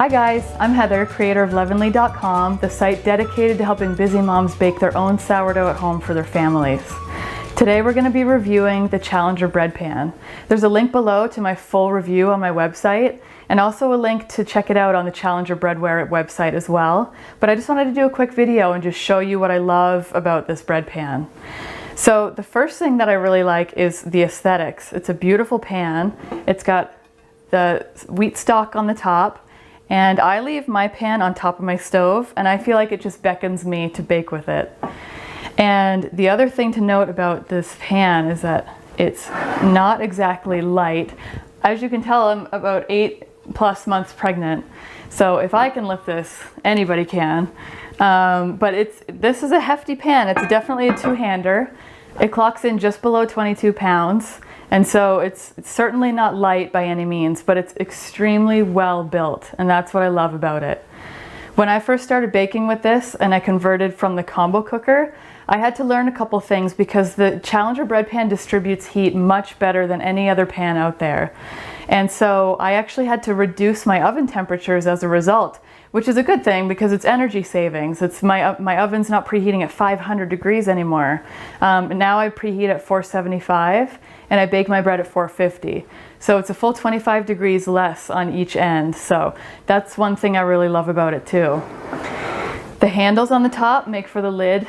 Hi guys, I'm Heather, creator of Leavenly.com, the site dedicated to helping busy moms bake their own sourdough at home for their families. Today we're going to be reviewing the Challenger bread pan. There's a link below to my full review on my website, and also a link to check it out on the Challenger breadware website as well. But I just wanted to do a quick video and just show you what I love about this bread pan. So the first thing that I really like is the aesthetics. It's a beautiful pan. It's got the wheat stalk on the top, and I leave my pan on top of my stove, and I feel like it just beckons me to bake with it. And the other thing to note about this pan is that it's not exactly light. As you can tell, I'm about 8+ months pregnant, so if I can lift this, anybody can. But this is a hefty pan. It's definitely a two-hander. It clocks in just below 22 pounds. And so it's certainly not light by any means, but it's extremely well built, and that's what I love about it. When I first started baking with this and I converted from the combo cooker, I had to learn a couple things because the Challenger bread pan distributes heat much better than any other pan out there. And so I actually had to reduce my oven temperatures as a result, which is a good thing because it's energy savings. It's my oven's not preheating at 500 degrees anymore. Now I preheat at 475 and I bake my bread at 450. So it's a full 25 degrees less on each end. So that's one thing I really love about it too. The handles on the top make for the lid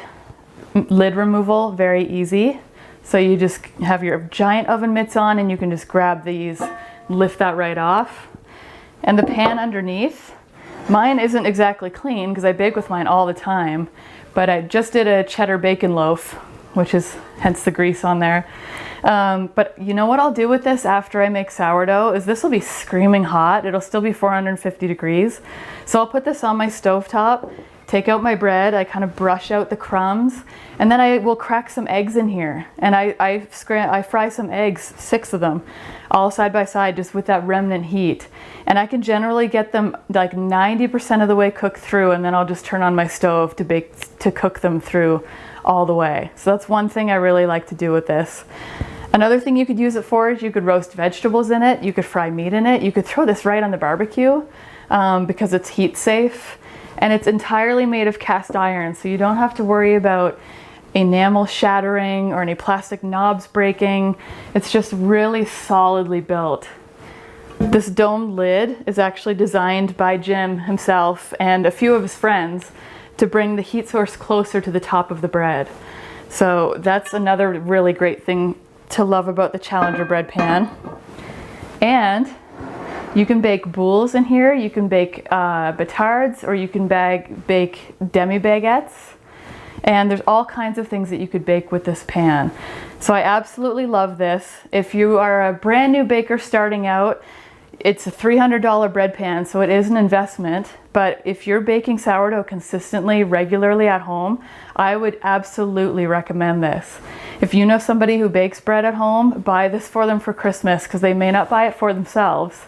removal very easy. So you just have your giant oven mitts on and you can just grab these, lift that right off. And the pan underneath, mine isn't exactly clean because I bake with mine all the time, but I just did a cheddar bacon loaf, which is hence the grease on there. But you know what I'll do with this after I make sourdough is this will be screaming hot. It'll still be 450 degrees. So I'll put this on my stovetop, take out my bread, I kind of brush out the crumbs, and then I will crack some eggs in here. And I fry some eggs, 6 of them, all side by side, just with that remnant heat. And I can generally get them like 90% of the way cooked through, and then I'll just turn on my stove to cook them through all the way. So that's one thing I really like to do with this. Another thing you could use it for is you could roast vegetables in it, you could fry meat in it, you could throw this right on the barbecue because it's heat safe. And it's entirely made of cast iron, so you don't have to worry about enamel shattering or any plastic knobs breaking. It's just really solidly built. This domed lid is actually designed by Jim himself and a few of his friends to bring the heat source closer to the top of the bread. So that's another really great thing to love about the Challenger bread pan. And you can bake boules in here, you can bake batards, or you can bake demi-baguettes. And there's all kinds of things that you could bake with this pan. So I absolutely love this. If you are a brand new baker starting out, it's a $300 bread pan, so it is an investment. But if you're baking sourdough consistently, regularly at home, I would absolutely recommend this. If you know somebody who bakes bread at home, buy this for them for Christmas because they may not buy it for themselves.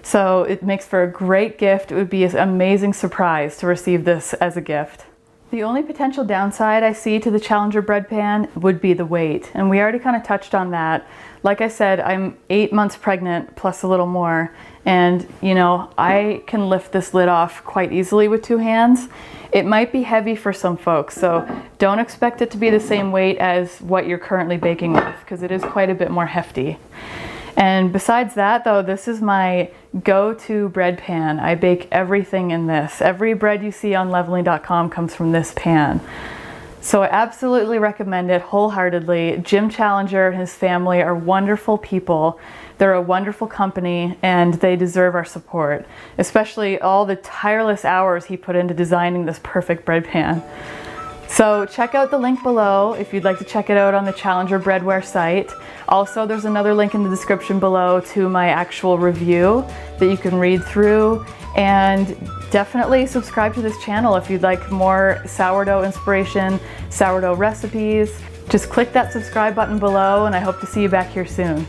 So it makes for a great gift. It would be an amazing surprise to receive this as a gift. The only potential downside I see to the Challenger bread pan would be the weight, and we already kind of touched on that. Like I said, I'm 8 months pregnant plus a little more, and you know, I can lift this lid off quite easily with 2 hands. It might be heavy for some folks, so don't expect it to be the same weight as what you're currently baking with because it is quite a bit more hefty. And besides that though, this is my go-to bread pan. I bake everything in this. Every bread you see on Leavenly.com comes from this pan. So I absolutely recommend it wholeheartedly. Jim Challenger and his family are wonderful people. They're a wonderful company and they deserve our support, especially all the tireless hours he put into designing this perfect bread pan. So check out the link below if you'd like to check it out on the Challenger breadware site. Also, there's another link in the description below to my actual review that you can read through. And definitely subscribe to this channel if you'd like more sourdough inspiration, sourdough recipes. Just click that subscribe button below, and I hope to see you back here soon.